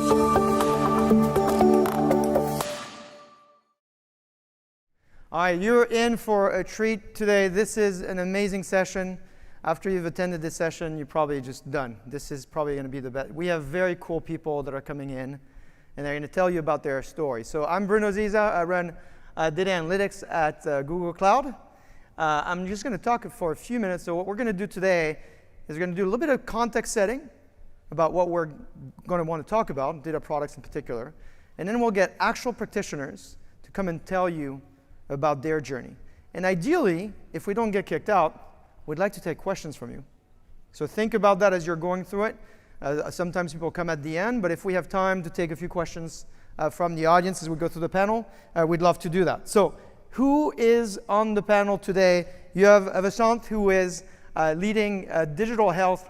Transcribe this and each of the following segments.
All right, you're in for a treat today. This is an amazing session. After you've attended this session, you're probably just done. This is probably going to be the best. We have very cool people that are coming in, and they're going to tell you about their story. So I'm Bruno Ziza. I run data analytics at Google Cloud. I'm just going to talk for a few minutes. So what we're going to do today is we're going to do a little bit of context setting about what we're going to want to talk about, data products in particular. And then we'll get actual practitioners to come and tell you about their journey. And ideally, if we don't get kicked out, we'd like to take questions from you. So think about that as you're going through it. Sometimes people come at the end, but if we have time to take a few questions from the audience as we go through the panel, we'd love to do that. So who is on the panel today? You have Avashant, who is leading digital health,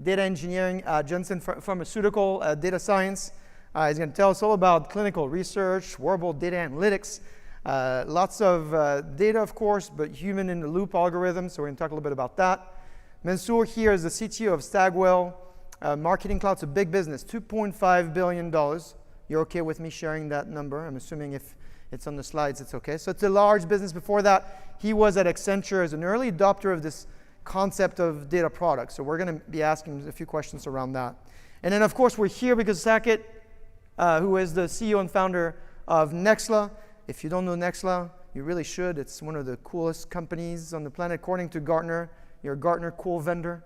data engineering, Johnson Pharmaceutical, data science. He's going to tell us all about clinical research, wearable data analytics, lots of data, of course, but human-in-the-loop algorithms, so we're going to talk a little bit about that. Mansoor here is the CTO of Stagwell. Marketing Cloud's a big business, $2.5 billion. You're OK with me sharing that number? I'm assuming if it's on the slides, it's OK. So it's a large business. Before that, he was at Accenture as an early adopter of this concept of data products. So we're going to be asking a few questions around that. And then, of course, we're here because Saket, who is the CEO and founder of Nexla. If you don't know Nexla, you really should. It's one of the coolest companies on the planet. According to Gartner, you're a Gartner cool vendor.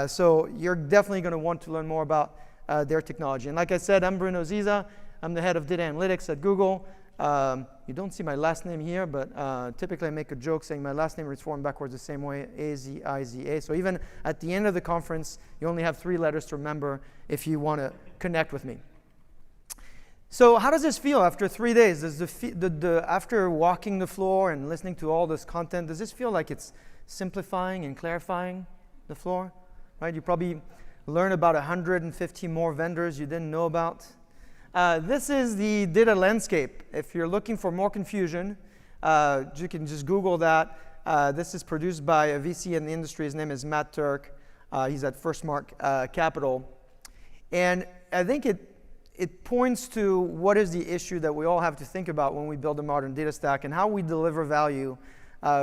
So you're definitely going to want to learn more about their technology. And like I said, I'm Bruno Ziza. I'm the head of data analytics at Google. You don't see my last name here, but typically I make a joke saying my last name is formed backwards the same way, A-Z-I-Z-A. So even at the end of the conference, you only have 3 letters to remember if you want to connect with me. So how does this feel after 3 days? Does after walking the floor and listening to all this content, does this feel like it's simplifying and clarifying the floor? Right? You probably learned about 150 more vendors you didn't know about. This is the data landscape. If you're looking for more confusion, you can just Google that. This is produced by a VC in the industry. His name is Matt Turk. He's at Firstmark Capital. And I think it points to what is the issue that we all have to think about when we build a modern data stack and how we deliver value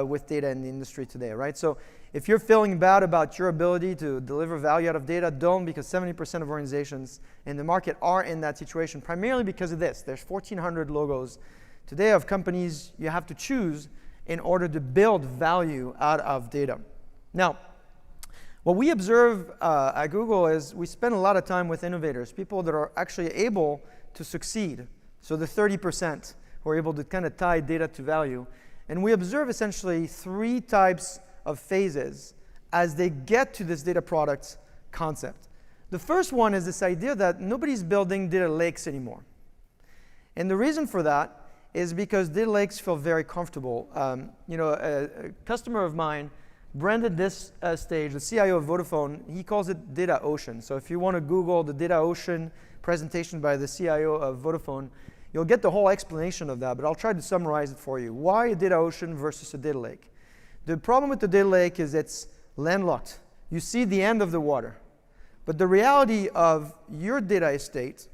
with data in the industry today, right? So if you're feeling bad about your ability to deliver value out of data, don't, because 70% of organizations in the market are in that situation, primarily because of this. There's 1,400 logos today of companies you have to choose in order to build value out of data. Now, what we observe at Google is we spend a lot of time with innovators, people that are actually able to succeed. So the 30% who are able to kind of tie data to value. And we observe essentially 3 types of phases as they get to this data product concept. The first one is this idea that nobody's building data lakes anymore. And the reason for that is because data lakes feel very comfortable. A customer of mine branded this stage, the CIO of Vodafone, he calls it Data Ocean. So if you want to Google the Data Ocean presentation by the CIO of Vodafone, you'll get the whole explanation of that, but I'll try to summarize it for you. Why a data ocean versus a data lake? The problem with the data lake is it's landlocked. You see the end of the water. But the reality of your data estate,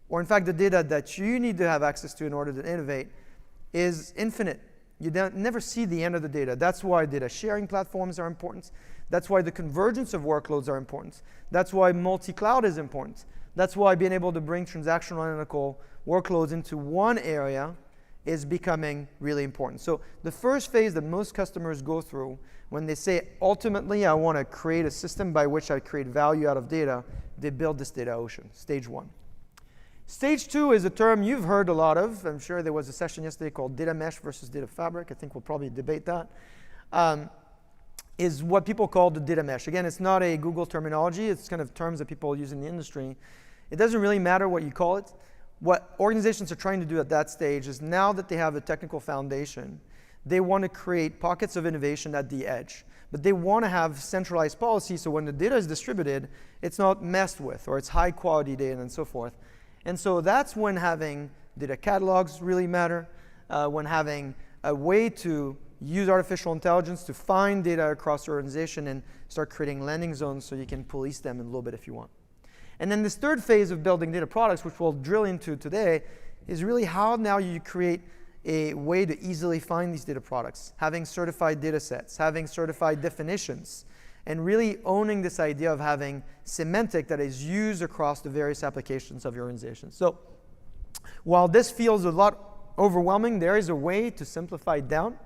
or in fact the data that you need to have access to in order to innovate, is infinite. You never see the end of the data. That's why data sharing platforms are important. That's why the convergence of workloads are important. That's why multi-cloud is important. That's why being able to bring transactional analytical workloads into one area is becoming really important. So the first phase that most customers go through when they say, ultimately, I want to create a system by which I create value out of data, they build this data ocean, stage 1. Stage 2 is a term you've heard a lot of. I'm sure there was a session yesterday called data mesh versus data fabric. I think we'll probably debate that. Is what people call the data mesh. Again, it's not a Google terminology. It's kind of terms that people use in the industry. It doesn't really matter what you call it. What organizations are trying to do at that stage is, now that they have a technical foundation, they want to create pockets of innovation at the edge. But they want to have centralized policy so when the data is distributed, it's not messed with, or it's high quality data and so forth. And so that's when having data catalogs really matter, when having a way to use artificial intelligence to find data across your organization and start creating landing zones so you can police them a little bit if you want. And then this third phase of building data products, which we'll drill into today, is really how now you create a way to easily find these data products, having certified data sets, having certified definitions, and really owning this idea of having semantic that is used across the various applications of your organization. So while this feels a lot overwhelming, there is a way to simplify it down.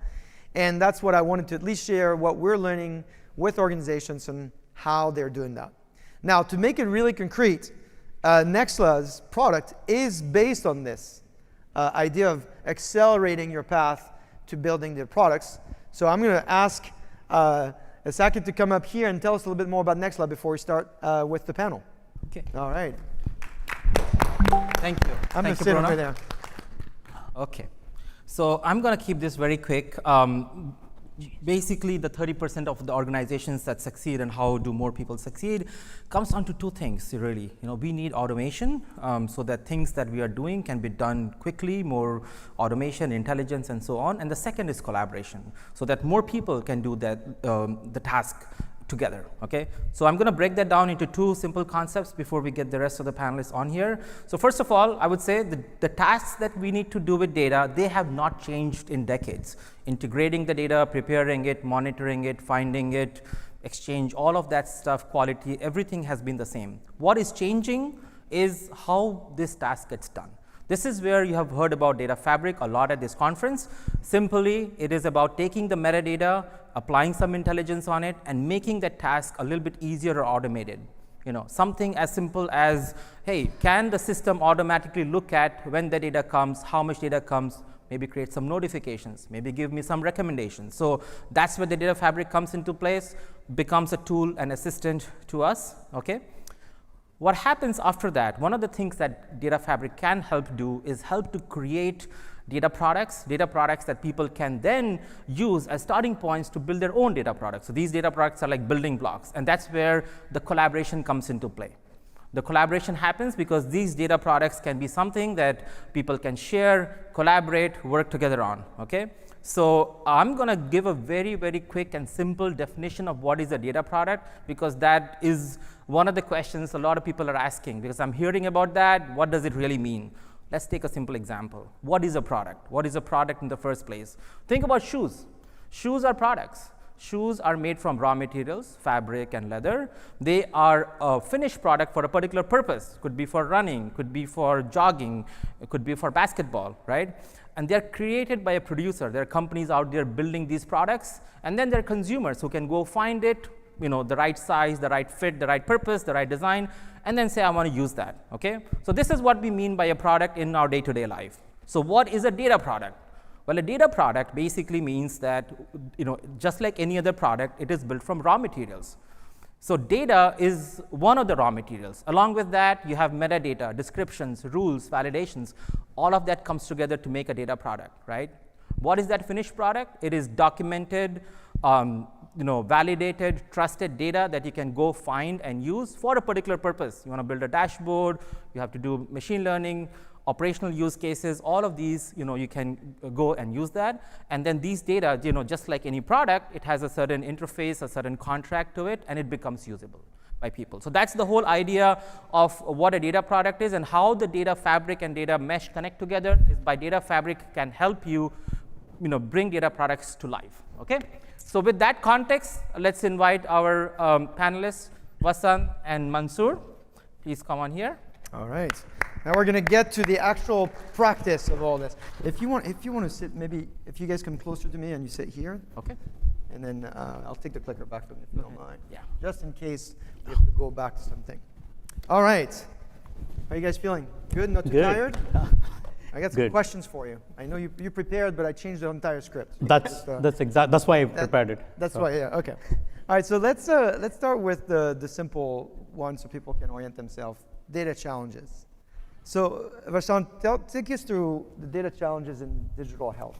And that's what I wanted to at least share, what we're learning with organizations and how they're doing that. Now, to make it really concrete, Nexla's product is based on this idea of accelerating your path to building the products. So I'm going to ask Sakit to come up here and tell us a little bit more about Nexla before we start with the panel. Okay. All right. Thank you. I'm going to sit over there. Okay. So I'm going to keep this very quick. Basically, the 30% of the organizations that succeed and how do more people succeed comes down to two things, really. We need automation so that things that we are doing can be done quickly, more automation, intelligence, and so on. And the second is collaboration, so that more people can do that the task together. Okay, so I'm going to break that down into two simple concepts before we get the rest of the panelists on here. So first of all, I would say the tasks that we need to do with data, they have not changed in decades. Integrating the data, preparing it, monitoring it, finding it, exchange, all of that stuff, quality, everything has been the same. What is changing is how this task gets done. This is where you have heard about data fabric a lot at this conference. Simply, it is about taking the metadata, applying some intelligence on it, and making that task a little bit easier or automated. Something as simple as, hey, can the system automatically look at when the data comes, how much data comes, maybe create some notifications, maybe give me some recommendations. So that's where the data fabric comes into place, becomes a tool and assistant to us. Okay. What happens after that, one of the things that data fabric can help do is help to create data products that people can then use as starting points to build their own data products. So these data products are like building blocks, and that's where the collaboration comes into play. The collaboration happens because these data products can be something that people can share, collaborate, work together on. Okay? So I'm going to give a very, very quick and simple definition of what is a data product, because that is one of the questions a lot of people are asking, because I'm hearing about that. What does it really mean? Let's take a simple example. What is a product? What is a product in the first place? Think about shoes. Shoes are products. Shoes are made from raw materials, fabric and leather. They are a finished product for a particular purpose. Could be for running, could be for jogging, it could be for basketball, right? And they're created by a producer. There are companies out there building these products, and then there are consumers who can go find it, the right size, the right fit, the right purpose, the right design, and then say, I want to use that. Okay? So this is what we mean by a product in our day-to-day life. So what is a data product? Well, a data product basically means that, just like any other product, it is built from raw materials. So data is one of the raw materials. Along with that, you have metadata, descriptions, rules, validations. All of that comes together to make a data product, right? What is that finished product? It is documented, validated, trusted data that you can go find and use for a particular purpose. You want to build a dashboard, you have to do machine learning, operational use cases, all of these, you can go and use that. And then these data, just like any product, it has a certain interface, a certain contract to it, and it becomes usable by people. So that's the whole idea of what a data product is, and how the data fabric and data mesh connect together is by data fabric can help you, bring data products to life. Okay? So with that context, let's invite our panelists, Vasant and Mansoor. Please come on here. All right. Now we're going to get to the actual practice of all this. If you want to sit, maybe if you guys come closer to me and you sit here. Okay. And then I'll take the clicker back from you if you don't mind. Yeah. Just in case we have to go back to something. All right. How are you guys feeling? Good? Not too tired? I got some questions for you. I know you prepared, but I changed the entire script. That's why I prepared it. That's why. Yeah. Okay. All right. So let's start with the simple one, so people can orient themselves. Data challenges. So Vasant, take us through the data challenges in digital health.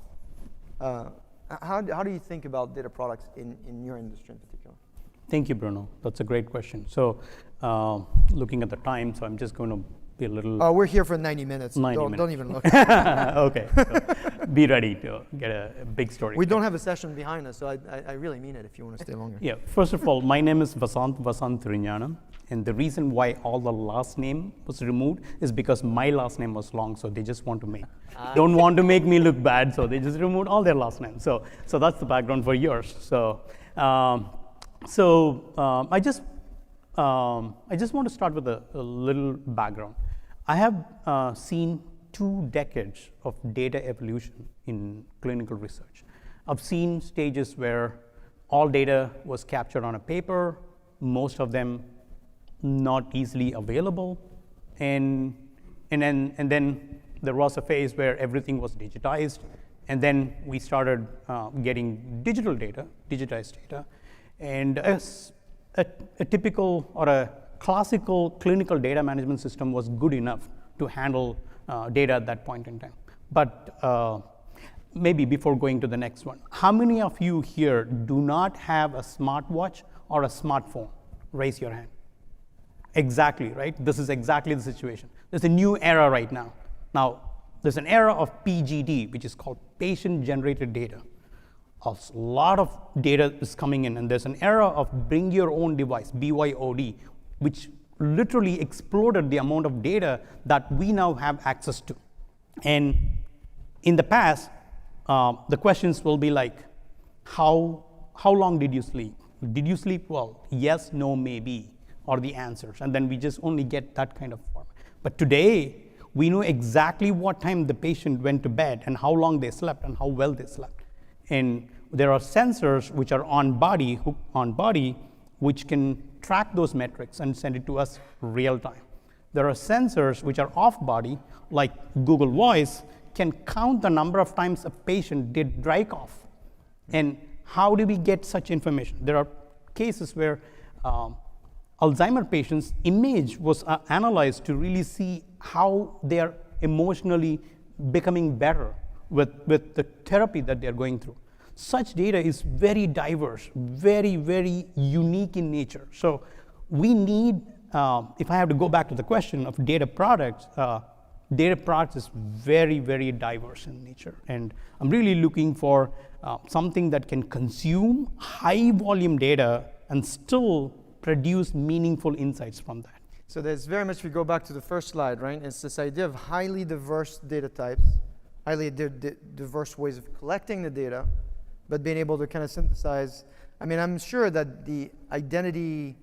How do you think about data products in your industry in particular? Thank you, Bruno. That's a great question. So looking at the time, so I'm just going to be a little... Oh, we're here for 90 minutes. 90 minutes. Don't even look. Okay. So be ready to get a big story. We don't have a session behind us, so I really mean it if you want to stay longer. Yeah. First of all, my name is Vasant Riñanam, And the reason why all the last name was removed is because my last name was long, so they just want to don't want to make me look bad, so they just removed all their last names. So that's the background for yours. So I just want to start with a little background. I have seen 2 decades of data evolution in clinical research. I've seen stages where all data was captured on a paper, most of them not easily available, and then there was a phase where everything was digitized, and then we started getting digitized data, and a typical or a classical clinical data management system was good enough to handle data at that point in time. But maybe before going to the next one, how many of you here do not have a smartwatch or a smartphone? Raise your hand. Exactly, right? This is exactly the situation. There's a new era right now. Now, there's an era of PGD, which is called patient-generated data. A lot of data is coming in, and there's an era of bring your own device, BYOD, which literally exploded the amount of data that we now have access to. And in the past, the questions will be like, how long did you sleep? Did you sleep well? Yes, no, maybe, or the answers. And then we just only get that kind of form. But today, we know exactly what time the patient went to bed and how long they slept and how well they slept. And there are sensors which are on body, which can track those metrics and send it to us real time. There are sensors which are off body, like Google Voice, can count the number of times a patient did dry cough. And how do we get such information? There are cases where Alzheimer patients' image was analyzed to really see how they are emotionally becoming better with the therapy that they're going through. Such data is very diverse, very, very unique in nature. So we need, if I have to go back to the question of data products is very, very diverse in nature. And I'm really looking for something that can consume high volume data and still produce meaningful insights from that. So there's very much, if we go back to the first slide, right? It's this idea of highly diverse data types, highly diverse ways of collecting the data, but being able to kind of synthesize. I mean, I'm sure that the identity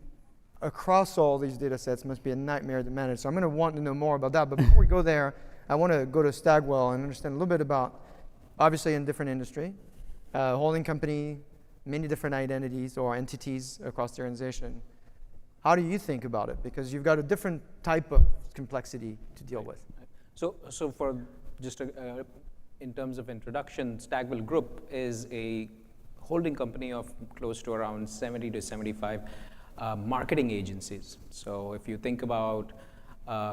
across all these data sets must be a nightmare to manage. So I'm going to want to know more about that. But before we go there, I want to go to Stagwell and understand a little bit about, obviously in different industry, holding company, many different identities or entities across the organization. How do you think about it? Because you've got a different type of complexity to deal with. So for just in terms of introduction, Stagwell Group is a holding company of close to around 70 to 75 marketing agencies. So if you think about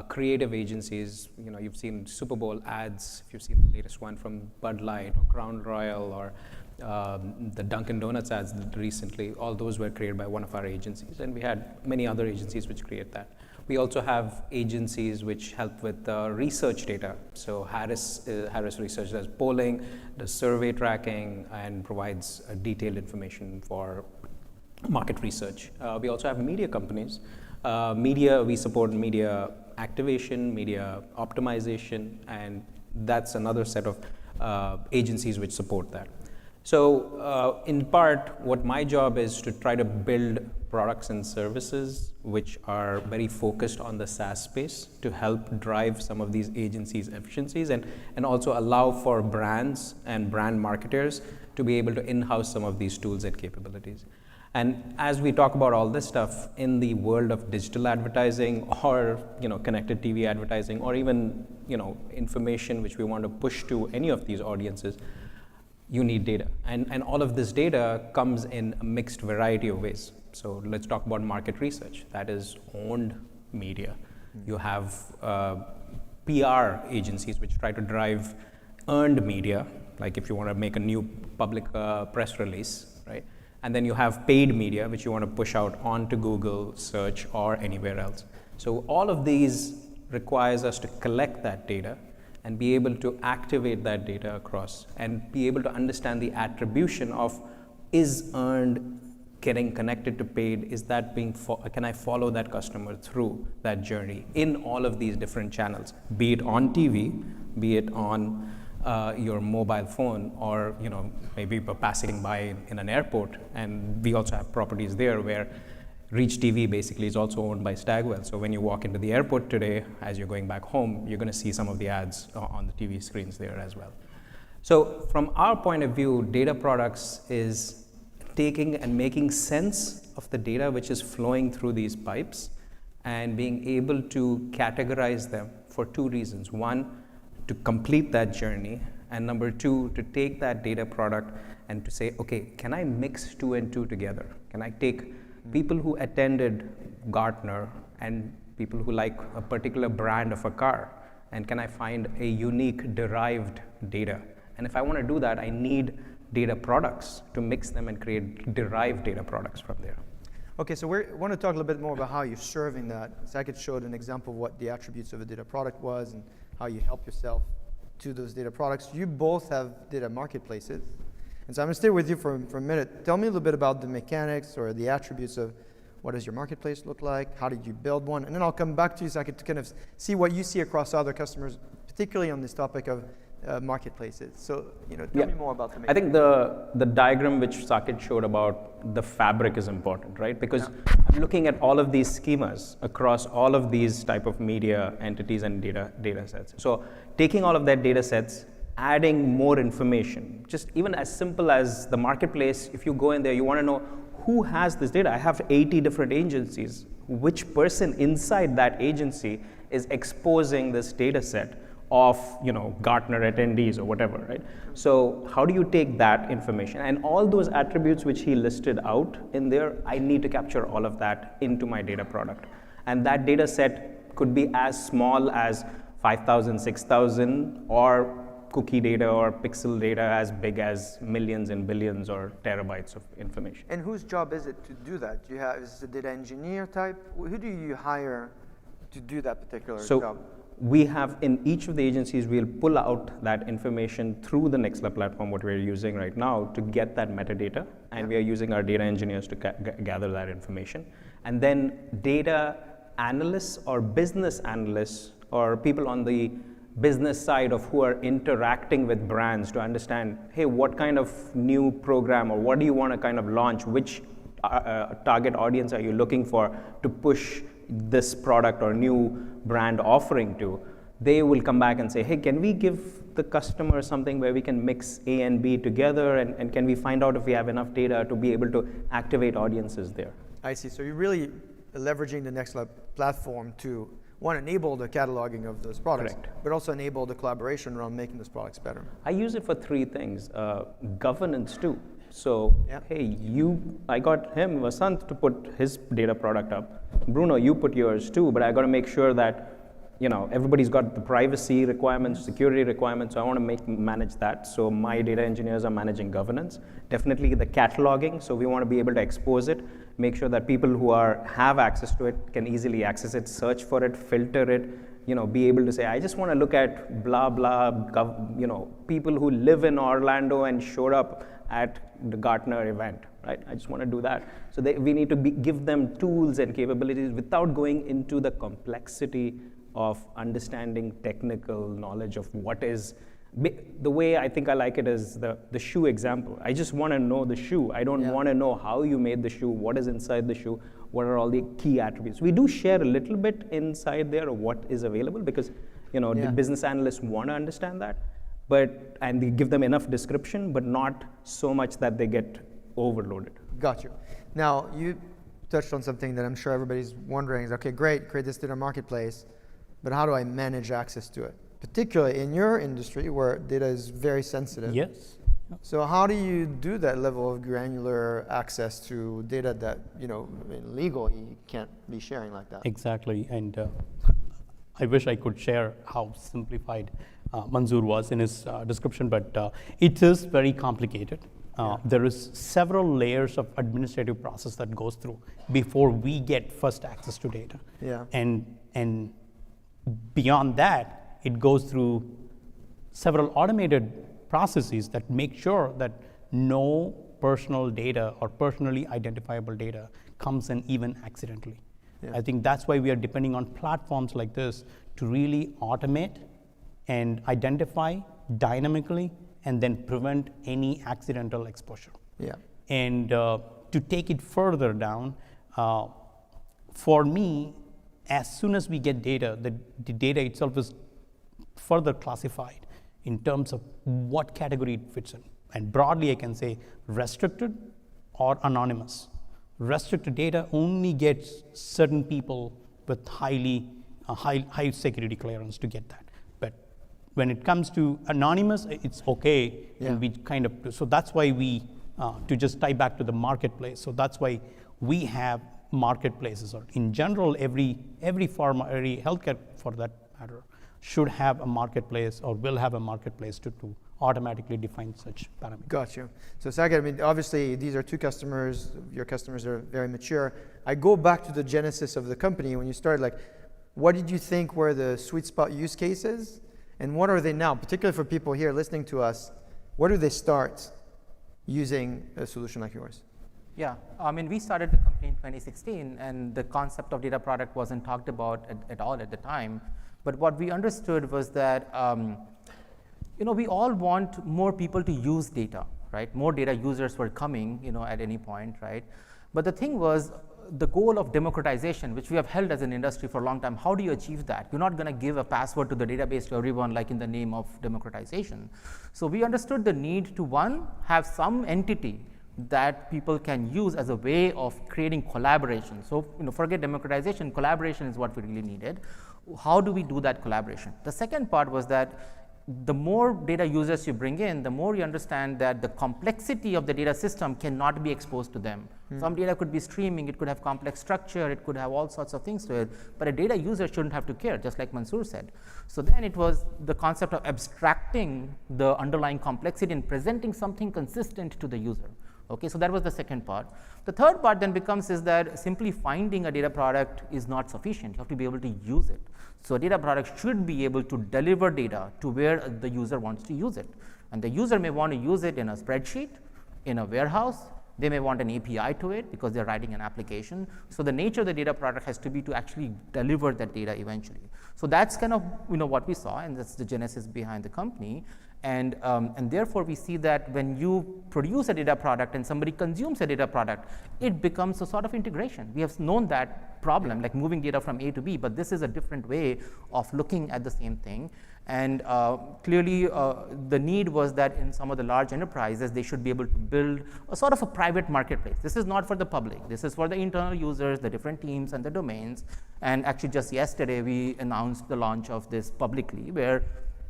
creative agencies, you know, you've seen Super Bowl ads, if you've seen the latest one from Bud Light or Crown Royal or the Dunkin' Donuts ads recently, all those were created by one of our agencies, and we had many other agencies which create that. We also have agencies which help with research data. So Harris Research does polling, does survey tracking, and provides detailed information for market research. We also have media companies. We support media activation, media optimization, and that's another set of agencies which support that. So in part, what my job is to try to build products and services which are very focused on the SaaS space to help drive some of these agencies' efficiencies and also allow for brands and brand marketers to be able to in-house some of these tools and capabilities. And as we talk about all this stuff in the world of digital advertising or connected TV advertising or even information which we want to push to any of these audiences, you need data. And all of this data comes in a mixed variety of ways. So let's talk about market research. That is owned media. You have PR agencies which try to drive earned media, like if you want to make a new public press release, right? And then you have paid media, which you want to push out onto Google search or anywhere else. So all of these requires us to collect that data and be able to activate that data across and be able to understand the attribution of is earned getting connected to paid, is that can I follow that customer through that journey in all of these different channels, be it on TV, be it on your mobile phone, or maybe passing by in an airport. And we also have properties there where Reach TV basically is also owned by Stagwell. So when you walk into the airport today, as you're going back home, you're going to see some of the ads on the TV screens there as well. So from our point of view, data products is taking and making sense of the data which is flowing through these pipes and being able to categorize them for two reasons. One, to complete that journey, and number two, to take that data product and to say, okay, can I mix 2 and 2 together? Can I take people who attended Gartner and people who like a particular brand of a car, and can I find a unique derived data? And if I want to do that, I need data products to mix them and create derived data products from there. Okay, so we want to talk a little bit more about how you're serving that. Saket showed an example of what the attributes of a data product was and how you help yourself to those data products. You both have data marketplaces. And so I'm going to stay with you for a minute. Tell me a little bit about the mechanics or the attributes of what does your marketplace look like? How did you build one? And then I'll come back to you so I could kind of see what you see across other customers, particularly on this topic of marketplaces. So, tell me more about the mechanics. I think the diagram which Saket showed about the fabric is important, right? Because I'm looking at all of these schemas across all of these type of media entities and data sets. So taking all of that data sets, adding more information, just even as simple as the marketplace. If you go in there, you want to know who has this data. I have 80 different agencies. Which person inside that agency is exposing this data set of Gartner attendees or whatever, right? So how do you take that information and all those attributes which he listed out in there? I need to capture all of that into my data product, and that data set could be as small as 5,000, 6,000, or cookie data or pixel data as big as millions and billions or terabytes of information. And whose job is it to do that? Is it a data engineer type? Who do you hire to do that particular job? We have in each of the agencies, we'll pull out that information through the Nextla platform, what we're using right now, to get that metadata. And we are using our data engineers to gather that information. And then data analysts or business analysts or people on the business side of who are interacting with brands to understand, hey, what kind of new program or what do you want to kind of launch? Which target audience are you looking for to push this product or new brand offering to? They will come back and say, hey, can we give the customer something where we can mix A and B together, and can we find out if we have enough data to be able to activate audiences there? I see. So you're really leveraging the Nextla platform to, one, enable the cataloging of those products, Correct. but also enable the collaboration around making those products better. I use it for three things. Governance too. So, hey, I got him, Vasant, to put his data product up. Bruno, you put yours too, but I got to make sure that everybody's got the privacy requirements, security requirements, so I want to manage that. So my data engineers are managing governance. Definitely the cataloging, so we want to be able to expose it, make sure that people who have access to it can easily access it, search for it, filter it, be able to say, I just want to look at blah, blah, people who live in Orlando and showed up at the Gartner event, right? I just want to do that. So we need to give them tools and capabilities without going into the complexity of understanding technical knowledge of what is. The way I think I like it is the shoe example. I just want to know the shoe. I don't want to know how you made the shoe, what is inside the shoe, what are all the key attributes. We do share a little bit inside there of what is available because the business analysts want to understand that, and we give them enough description, but not so much that they get overloaded. Got you. Now, you touched on something that I'm sure everybody's wondering is, okay, great, create this data marketplace, but how do I manage access to it? Particularly in your industry where data is very sensitive. Yes. So how do you do that level of granular access to data that, in legal you can't be sharing like that? Exactly, and I wish I could share how simplified Manzoor was in his description, but it is very complicated. There is several layers of administrative process that goes through before we get first access to data. Yeah. And beyond that, it goes through several automated processes that make sure that no personal data or personally identifiable data comes in even accidentally. Yeah. I think that's why we are depending on platforms like this to really automate and identify dynamically and then prevent any accidental exposure. Yeah. And to take it further down, for me, as soon as we get data, the data itself is further classified in terms of what category it fits in. And broadly, I can say restricted or anonymous. Restricted data only gets certain people with high security clearance to get that. But when it comes to anonymous, it's okay. Yeah. And we kind of, so that's why we, to just tie back to the marketplace, so that's why we have marketplaces, or in general, every pharma, every healthcare for that matter, should have a marketplace or will have a marketplace to automatically define such parameters. Got you. So Saket, I mean, obviously these are two customers. Your customers are very mature. I go back to the genesis of the company when you started. Like, what did you think were the sweet spot use cases, and what are they now? Particularly for people here listening to us, where do they start using a solution like yours? Yeah, I mean, we started the company in 2016, and the concept of data product wasn't talked about at all at the time. But what we understood was that, we all want more people to use data, right? More data users were coming, at any point, right? But the thing was, the goal of democratization, which we have held as an industry for a long time, how do you achieve that? You're not going to give a password to the database to everyone, like in the name of democratization. So we understood the need to, one, have some entity that people can use as a way of creating collaboration. So, forget democratization, collaboration is what we really needed. How do we do that collaboration? The second part was that the more data users you bring in, the more you understand that the complexity of the data system cannot be exposed to them. Some data could be streaming, it could have complex structure, it could have all sorts of things to it, but a data user shouldn't have to care, just like Mansoor said. So then it was the concept of abstracting the underlying complexity and presenting something consistent to the user. Okay, so that was the second part. The third part then becomes is that simply finding a data product is not sufficient. You have to be able to use it. So a data product should be able to deliver data to where the user wants to use it. And the user may want to use it in a spreadsheet, in a warehouse. They may want an API to it because they're writing an application. So the nature of the data product has to be to actually deliver that data eventually. So that's kind of what we saw, and that's the genesis behind the company. And therefore, we see that when you produce a data product and somebody consumes a data product, it becomes a sort of integration. We have known that problem, like moving data from A to B, but this is a different way of looking at the same thing. And clearly, the need was that in some of the large enterprises, they should be able to build a sort of a private marketplace. This is not for the public. This is for the internal users, the different teams, and the domains. And actually, just yesterday, we announced the launch of this publicly, where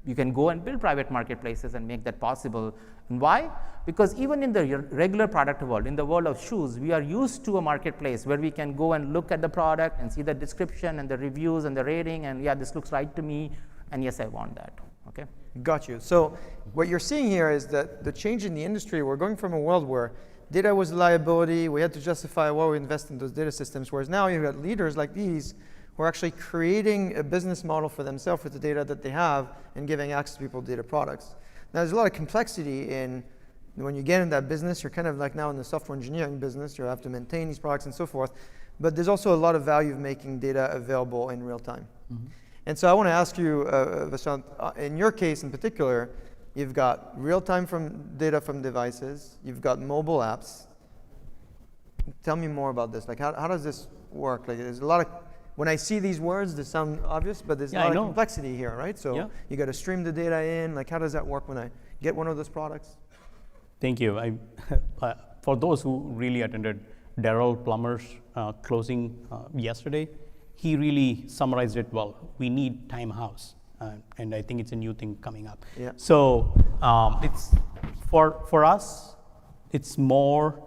you can go and build private marketplaces and make that possible. And why? Because even in the regular product world, in the world of shoes, we are used to a marketplace where we can go and look at the product and see the description and the reviews and the rating, and yeah, this looks right to me, and yes, I want that, okay? Got you. So what you're seeing here is that the change in the industry, we're going from a world where data was a liability, we had to justify why we invest in those data systems, whereas now you've got leaders like these who are actually creating a business model for themselves with the data that they have and giving access to people to data products. Now, there's a lot of complexity in when you get in that business, you're kind of like now in the software engineering business, you have to maintain these products and so forth, but there's also a lot of value of making data available in real time. Mm-hmm. And so I want to ask you, Vashant, in your case in particular, you've got real-time data from devices, you've got mobile apps. Tell me more about this. Like, how does this work? Like, there's a lot of, when I see these words, they sound obvious, but there's a lot of complexity here, right? So you got to stream the data in. Like, how does that work when I get one of those products? Thank you. For those who really attended Darrell Plummer's closing yesterday, he really summarized it well. We need time house, and I think it's a new thing coming up. Yeah. So it's for us, it's more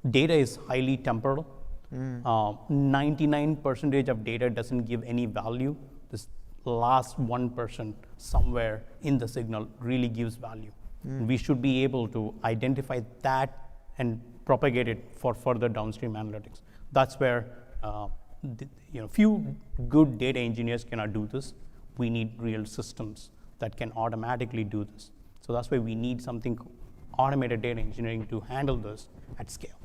data is highly temporal. 99% of data doesn't give any value. This last 1% somewhere in the signal really gives value. We should be able to identify that and propagate it for further downstream analytics. That's where few good data engineers cannot do this. We need real systems that can automatically do this. So that's why we need something automated data engineering to handle this at scale.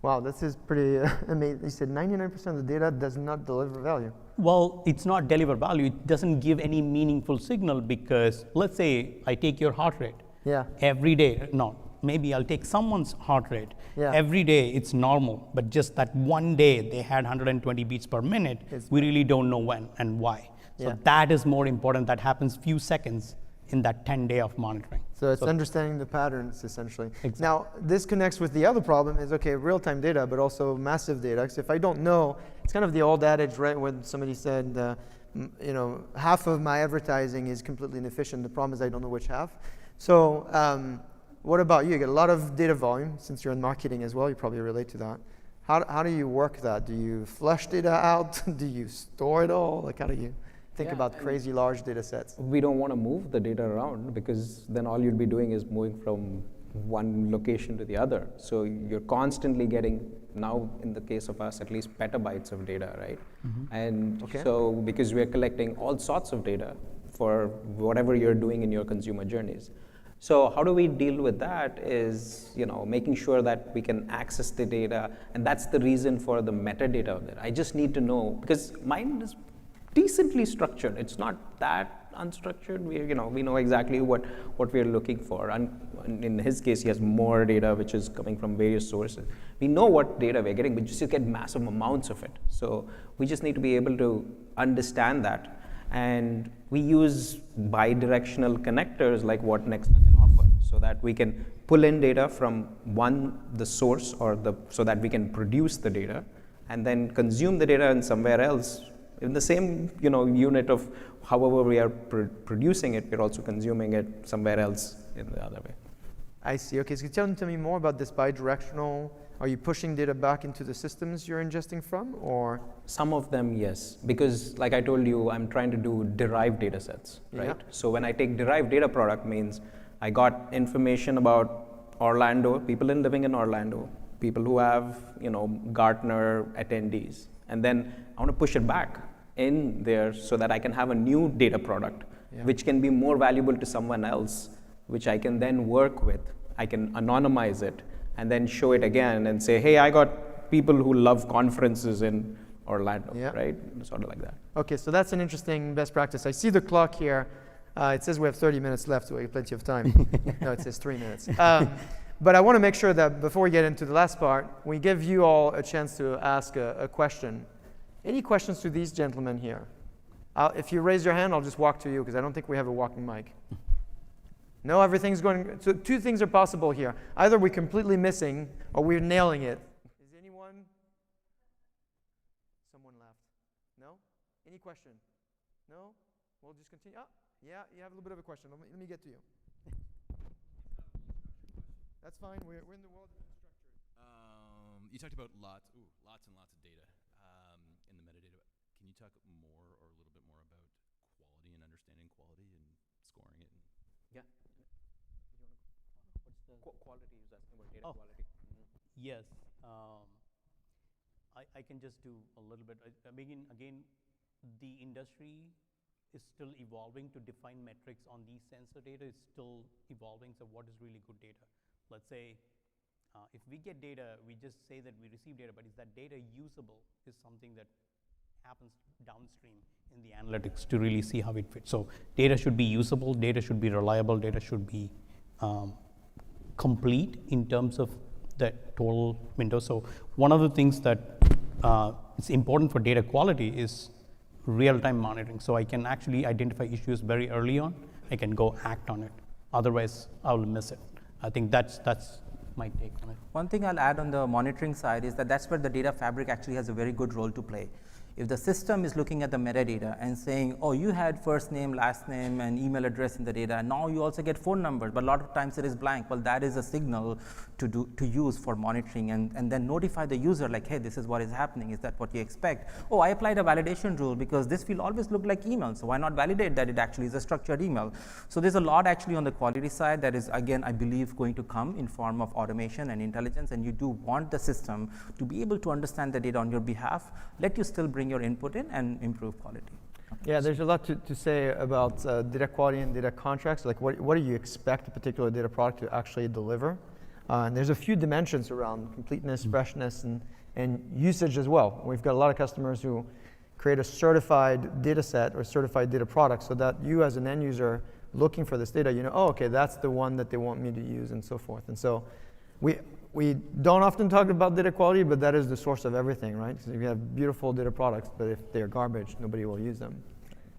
Wow, this is pretty amazing. You said 99% of the data does not deliver value. Well, it's not deliver value. It doesn't give any meaningful signal because let's say I take your heart rate. Yeah. Every day, no, maybe I'll take someone's heart rate. Yeah. Every day it's normal, but just that one day they had 120 beats per minute, we really don't know when and why. So Yeah. that is more important. That happens few seconds in that 10-day of monitoring. So it's understanding the patterns, essentially. Exactly. Now, this connects with the other problem is, okay, real-time data, but also massive data. Because if I don't know, it's kind of the old adage, right, when somebody said, you know, half of my advertising is completely inefficient. The problem is I don't know which half. So what about you? You get a lot of data volume. Since you're in marketing as well, you probably relate to that. How do you work that? Do you flush data out? Do you store it all? Like, how do you think about crazy large data sets? We don't want to move the data around because then all you'd be doing is moving from one location to the other. So you're constantly getting, now in the case of us, at least petabytes of data, right? And so because we're collecting all sorts of data for whatever you're doing in your consumer journeys. So how do we deal with that is, you know, making sure that we can access the data, and that's the reason for the metadata of it. I just need to know, because mine is decently structured. It's not that unstructured. We know exactly what we're looking for. And in his case, he has more data which is coming from various sources. We know what data we're getting, but just get massive amounts of it. So we just need to be able to understand that. And we use bi-directional connectors like what Nextna can offer, so that we can pull in data from the source, so that we can produce the data, and then consume the data in somewhere else in the same unit of however we are producing it. We're also consuming it somewhere else in the other way. I see. Okay, so tell me more about this bi-directional. Are you pushing data back into the systems you're ingesting from, or? Some of them, yes, because like I told you, I'm trying to do derived data sets, right? Yeah. So when I take derived data product means I got information about Orlando, people living in Orlando, people who have, Gartner attendees, and then I want to push it back in there so that I can have a new data product, which can be more valuable to someone else, which I can then work with. I can anonymize it and then show it again and say, hey, I got people who love conferences in Orlando, right? Sort of like that. Okay, so that's an interesting best practice. I see the clock here. It says we have 30 minutes left, so we have plenty of time. No, it says 3 minutes. But I want to make sure that before we get into the last part, we give you all a chance to ask a question. Any questions to these gentlemen here? If you raise your hand, I'll just walk to you, because I don't think we have a walking mic. No, everything's going. So two things are possible here. Either we're completely missing, or we're nailing it. Is anyone? Someone left. No? Any question? No? We'll just continue. Oh, yeah, you have a little bit of a question. Let me get to you. That's fine. We're in the world of structure. You talked about lots and lots of data in the metadata. Can you talk more or a little bit more about quality and understanding quality and scoring it? Yeah. What's the quality? Is asking about data quality. Yes. I can just do a little bit. Again, the industry is still evolving to define metrics on these sensor data. Is still evolving. So what is really good data? Let's say if we get data, we just say that we receive data, but is that data usable is something that happens downstream in the analytics to really see how it fits. So data should be usable, data should be reliable, data should be complete in terms of the total window. So one of the things that is important for data quality is real-time monitoring. So I can actually identify issues very early on. I can go act on it. Otherwise, I will miss it. I think that's my take on it. One thing I'll add on the monitoring side is that that's where the data fabric actually has a very good role to play. If the system is looking at the metadata and saying, oh, you had first name, last name, and email address in the data, and now you also get phone numbers, but a lot of times it is blank. Well, that is a signal to use for monitoring, and then notify the user like, hey, this is what is happening. Is that what you expect? Oh, I applied a validation rule because this will always look like email, so why not validate that it actually is a structured email? So there's a lot actually on the quality side that is, again, I believe going to come in form of automation and intelligence, and you do want the system to be able to understand the data on your behalf, let you still bring your input in and improve quality. Yeah, there's a lot to say about data quality and data contracts. Like, what do you expect a particular data product to actually deliver? And there's a few dimensions around completeness, freshness, and usage as well. We've got a lot of customers who create a certified data set or certified data product so that you as an end user looking for this data, you know, oh, okay, that's the one that they want me to use and so forth. And so we don't often talk about data quality, but that is the source of everything, right? So you have beautiful data products, but if they're garbage, nobody will use them.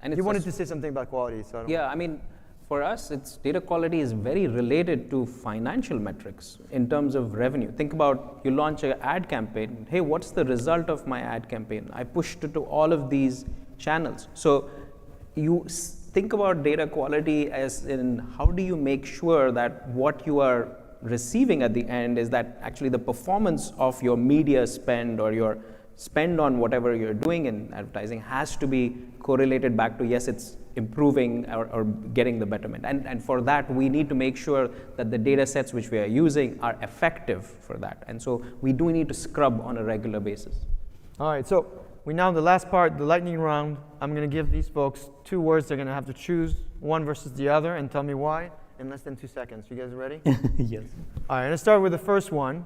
And You wanted to say something about quality, so I don't. Yeah, I mean, for us, data quality is very related to financial metrics in terms of revenue. Think about, you launch an ad campaign. Hey, what's the result of my ad campaign? I pushed it to all of these channels. So you think about data quality as in how do you make sure that what you are receiving at the end is that actually the performance of your media spend or your spend on whatever you're doing in advertising has to be correlated back to, yes, it's improving or getting the betterment. And for that, we need to make sure that the data sets which we are using are effective for that. And so we do need to scrub on a regular basis. All right, so we now the last part, the lightning round. I'm going to give these folks 2 words. They're going to have to choose one versus the other and tell me why in less than 2 seconds. You guys ready? Yes. All right, I'm going to start with the first one.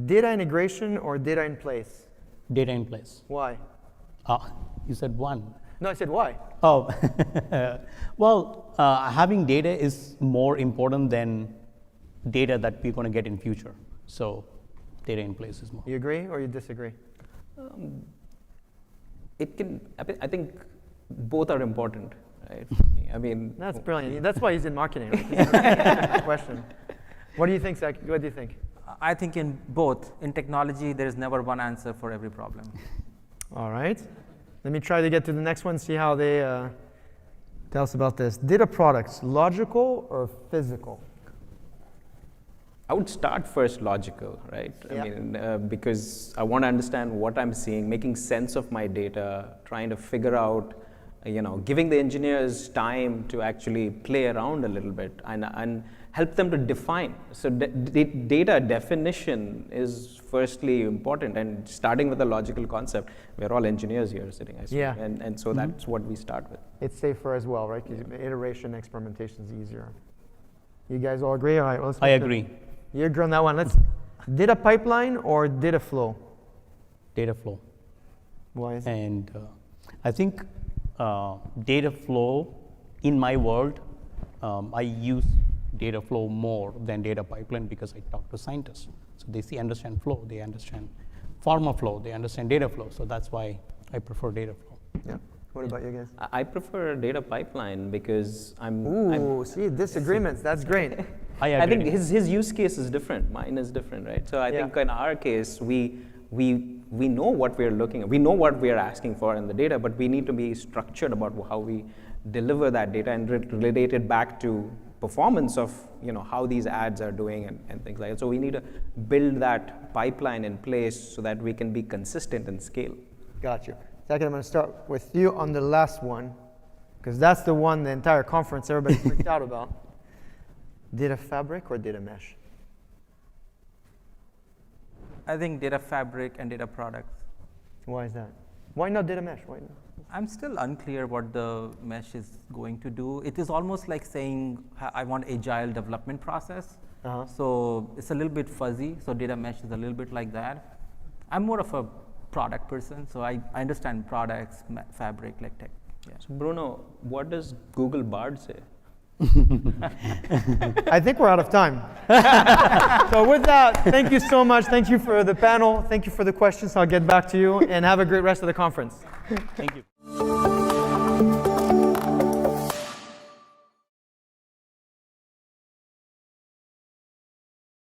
Data integration or data in place? Data in place. Why? You said one. No, I said why. Oh, well, having data is more important than data that we're going to get in future. So data in place is more. You agree or you disagree? I think both are important, right? For me. I mean, That's brilliant. That's why he's in marketing. Right? Question. What do you think, Zach? What do you think? I think in both. In technology, there is never one answer for every problem. All right. Let me try to get to the next one, see how they tell us about this. Data products, logical or physical? I would start first logical, right? Yeah. I mean, because I want to understand what I'm seeing, making sense of my data, trying to figure out, giving the engineers time to actually play around a little bit and help them to define. So data definition is firstly important, and starting with a logical concept. We're all engineers here sitting, I see. Yeah. And so that's what we start with. It's safer as well, right? Because iteration, experimentation is easier. You guys all agree? All right. Well, let's I move to- agree. You agree on that one. Let's data pipeline or data flow? Data flow. Why is it? And I think data flow, in my world, I use data flow more than data pipeline because I talk to scientists. So they understand flow, they understand pharma flow, they understand data flow. So that's why I prefer data flow. Yeah. What about you guys? I prefer data pipeline because Ooh, see, disagreements. That's great. I agree. I think his use case is different. Mine is different, right? So I think in our case, we know what we're looking at. We know what we're asking for in the data, but we need to be structured about how we deliver that data and relate it back to performance of how these ads are doing and things like that. So we need to build that pipeline in place so that we can be consistent and scale. Got you. Second, I'm going to start with you on the last one, because that's the one the entire conference everybody freaked out about. Data fabric or data mesh? I think data fabric and data products. Why is that? Why not data mesh? Why not? I'm still unclear what the mesh is going to do. It is almost like saying I want agile development process. Uh-huh. So it's a little bit fuzzy. So data mesh is a little bit like that. I'm more of a product person, so I understand products, fabric, like tech. Yeah. So Bruno, what does Google Bard say? I think we're out of time. So with that, thank you so much. Thank you for the panel. Thank you for the questions. I'll get back to you, and have a great rest of the conference. Thank you.